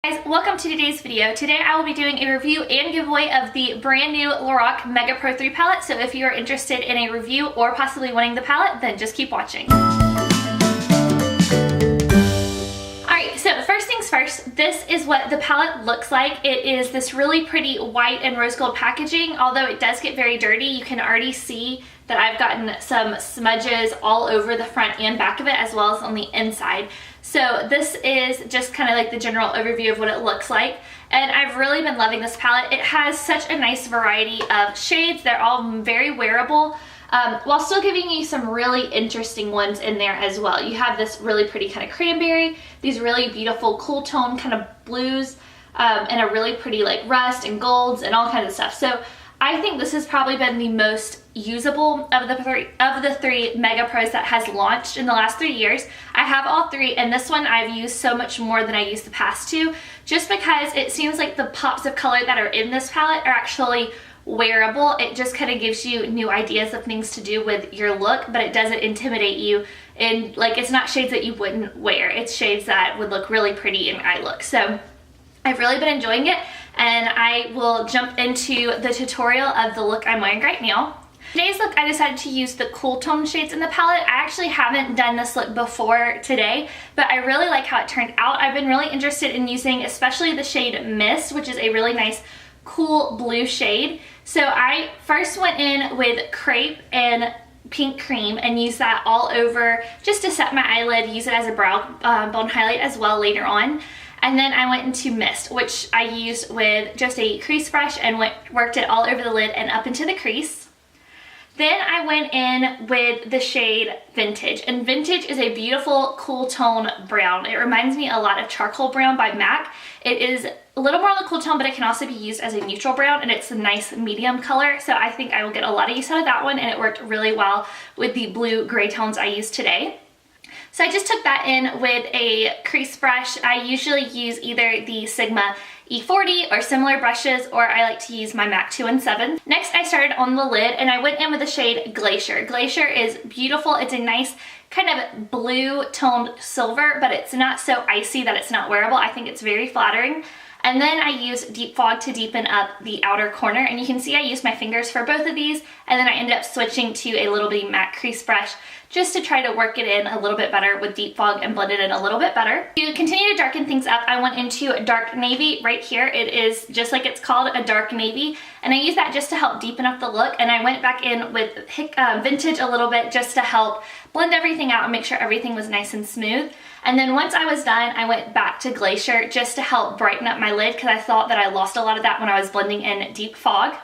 Guys, welcome to today's video. Today I will be doing a review and giveaway of the brand new Lorac Mega Pro 3 palette, so if you are interested in a review or possibly winning the palette, then just keep watching. Alright, so first things first, this is what the palette looks like. It is this really pretty white and rose gold packaging. Although it does get very dirty, you can already see that I've gotten some smudges all over the front and back of it, as well as on the inside. So this is just kind of like the general overview of what it looks like, and I've really been loving this palette. It has such a nice variety of shades. They're all very wearable, while still giving you some really interesting ones in there as well. You have this really pretty kind of cranberry, these really beautiful cool tone kind of blues, and a really pretty like rust and golds and all kinds of stuff. So I think this has probably been the most usable of the three Mega Pros that has launched in the last 3 years. I have all three, and this one I've used so much more than I used the past two, just because it seems like the pops of color that are in this palette are actually wearable. It just kind of gives you new ideas of things to do with your look, but it doesn't intimidate you, and like it's not shades that you wouldn't wear. It's shades that would look really pretty in eye look. So I've really been enjoying it, and I will jump into the tutorial of the look I'm wearing right now. Today's look, I decided to use the cool tone shades in the palette. I actually haven't done this look before today, but I really like how it turned out. I've been really interested in using especially the shade Mist, which is a really nice cool blue shade. So I first went in with Crepe and Pink Cream and used that all over just to set my eyelid, use it as a brow bone highlight as well later on. And then I went into Mist, which I used with just a crease brush and worked it all over the lid and up into the crease. Then I went in with the shade Vintage, and Vintage is a beautiful cool tone brown. It reminds me a lot of Charcoal Brown by MAC. It is a little more on the cool tone, but it can also be used as a neutral brown, and it's a nice medium color, so I think I will get a lot of use out of that one, and it worked really well with the blue gray tones I used today. So I just took that in with a crease brush. I usually use either the Sigma E40 or similar brushes, or I like to use my MAC 217. Next, I started on the lid, and I went in with the shade Glacier. Glacier is beautiful. It's a nice kind of blue toned silver, but it's not so icy that it's not wearable. I think it's very flattering. And then I used Deep Fog to deepen up the outer corner, and you can see I used my fingers for both of these, and then I ended up switching to a little bitty MAC crease brush just to try to work it in a little bit better with Deep Fog and blend it in a little bit better. To continue to darken things up, I went into Dark Navy right here. It is just like it's called, a dark navy, and I used that just to help deepen up the look, and I went back in with Vintage a little bit just to help blend everything out and make sure everything was nice and smooth. And then once I was done, I went back to Glacier just to help brighten up my lid, because I thought that I lost a lot of that when I was blending in Deep Fog.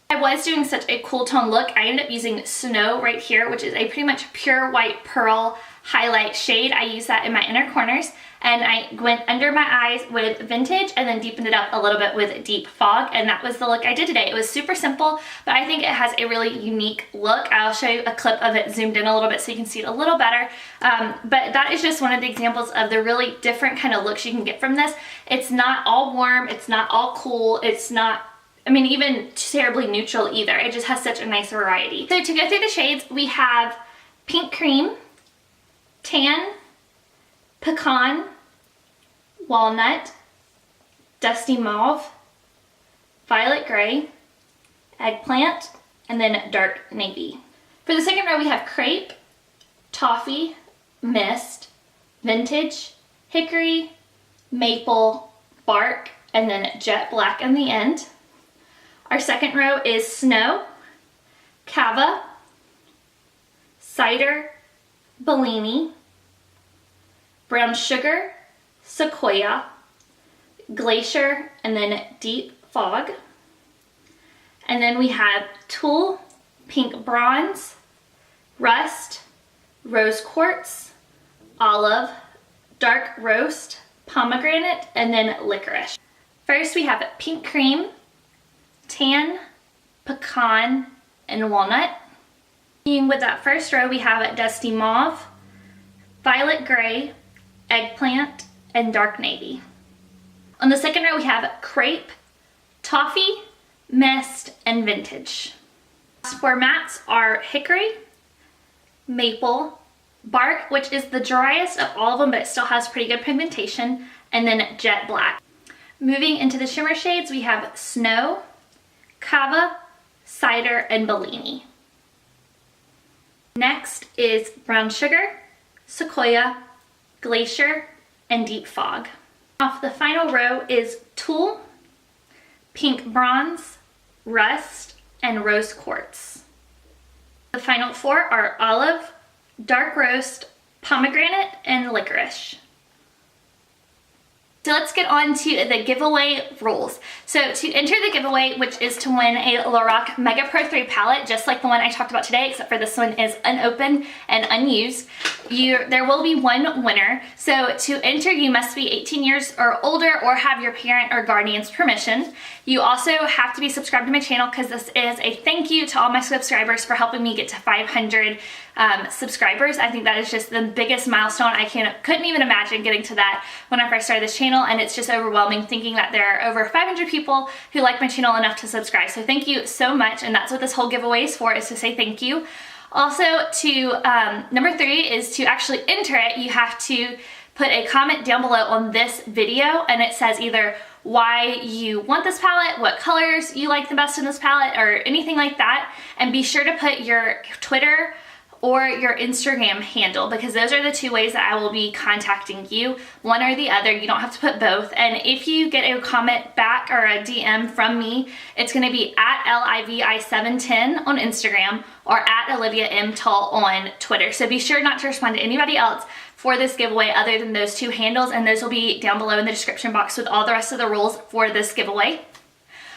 I was doing such a cool tone look, I ended up using Snow right here, which is a pretty much pure white pearl highlight shade. I use that in my inner corners, and I went under my eyes with Vintage and then deepened it up a little bit with Deep Fog, and that was the look I did today. It was super simple, but I think it has a really unique look. I'll show you a clip of it zoomed in a little bit so you can see it a little better, but that is just one of the examples of the really different kind of looks you can get from this. It's not all warm, it's not all cool, it's not, I mean, even terribly neutral either. It just has such a nice variety. So to go through the shades, we have Pink Cream, Tan, Pecan, Walnut, Dusty Mauve, Violet Gray, Eggplant, and then Dark Navy. For the second row, we have Crepe, Toffee, Mist, Vintage, Hickory, Maple, Bark, and then Jet Black in the end. Our second row is Snow, Cava, Cider, Bellini, Brown Sugar, Sequoia, Glacier, and then Deep Fog. And then we have Tulle, Pink Bronze, Rust, Rose Quartz, Olive, Dark Roast, Pomegranate, and then Licorice. First we have Pink Cream, Tan, Pecan, and Walnut. With that first row, we have Dusty Mauve, Violet Gray, Eggplant, and Dark Navy. On the second row, we have Crepe, Toffee, Mist, and Vintage. For mattes are Hickory, Maple, Bark, which is the driest of all of them, but it still has pretty good pigmentation, and then Jet Black. Moving into the shimmer shades, we have Snow, Cava, Cider, and Bellini. Next is Brown Sugar, Sequoia, Glacier, and Deep Fog. Off the final row is Tulle, Pink Bronze, Rust, and Rose Quartz. The final four are Olive, Dark Roast, Pomegranate, and Licorice. So let's get on to the giveaway rules. So to enter the giveaway, which is to win a Lorac Mega Pro 3 palette, just like the one I talked about today, except for this one is unopened and unused, there will be one winner. So to enter, you must be 18 years or older or have your parent or guardian's permission. You also have to be subscribed to my channel because this is a thank you to all my subscribers for helping me get to 500 subscribers. I think that is just the biggest milestone. I couldn't even imagine getting to that when I first started this channel, and it's just overwhelming thinking that there are over 500 people who like my channel enough to subscribe. So thank you so much, and that's what this whole giveaway is for, is to say thank you. Also, number 3 is to actually enter it, you have to put a comment down below on this video, and it says either why you want this palette, what colors you like the best in this palette, or anything like that. And be sure to put your Twitter or your Instagram handle, because those are the 2 ways that I will be contacting you, one or the other. You don't have to put both. And if you get a comment back or a DM from me, it's going to be at LIVI710 on Instagram or at Olivia M. Tull on Twitter. So be sure not to respond to anybody else for this giveaway other than those 2 handles, and those will be down below in the description box with all the rest of the rules for this giveaway.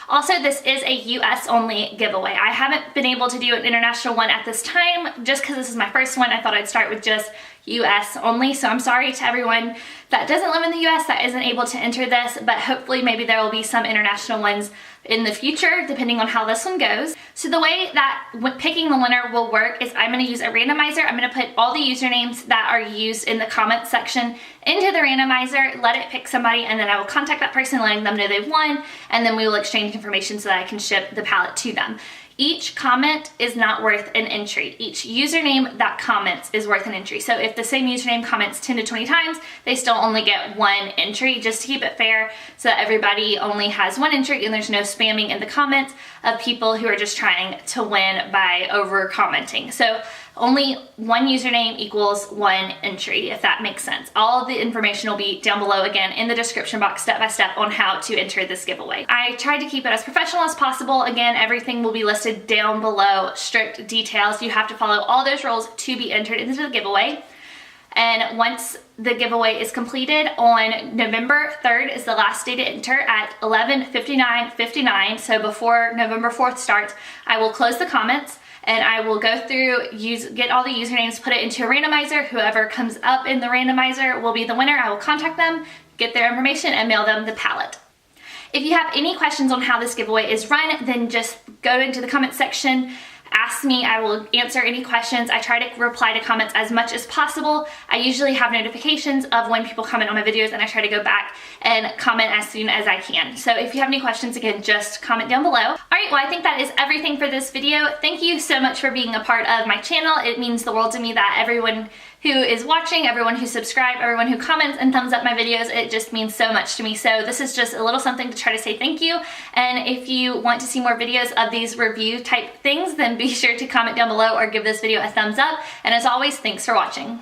Also, this is a US only giveaway. I haven't been able to do an international one at this time just because this is my first one. I thought I'd start with just US only, so I'm sorry to everyone that doesn't live in the US that isn't able to enter this, but hopefully maybe there will be some international ones in the future depending on how this one goes. So the way that picking the winner will work is I'm going to use a randomizer. I'm going to put all the usernames that are used in the comments section into the randomizer, let it pick somebody, and then I will contact that person letting them know they've won, and then we will exchange information so that I can ship the palette to them. Each comment is not worth an entry. Each username that comments is worth an entry. So if the same username comments 10 to 20 times, they still only get 1 entry, just to keep it fair so that everybody only has 1 entry and there's no spamming in the comments of people who are just trying to win by over commenting. So only 1 username equals 1 entry, if that makes sense. All of the information will be down below again in the description box step by step on how to enter this giveaway. I tried to keep it as professional as possible. Again, everything will be listed down below, strict details. You have to follow all those rules to be entered into the giveaway. And once the giveaway is completed on November 3rd is the last day to enter at 11:59:59. So before November 4th starts, I will close the comments and I will go through, get all the usernames, put it into a randomizer. Whoever comes up in the randomizer will be the winner. I will contact them, get their information, and mail them the palette. If you have any questions on how this giveaway is run, then just go into the comment section, ask me, I will answer any questions. I try to reply to comments as much as possible. I usually have notifications of when people comment on my videos, and I try to go back and comment as soon as I can. So if you have any questions, again, just comment down below. Alright, well I think that is everything for this video. Thank you so much for being a part of my channel. It means the world to me that everyone who is watching, everyone who subscribed, everyone who comments and thumbs up my videos, it just means so much to me. So this is just a little something to try to say thank you. And if you want to see more videos of these review type things, then be sure to comment down below or give this video a thumbs up. And as always, thanks for watching.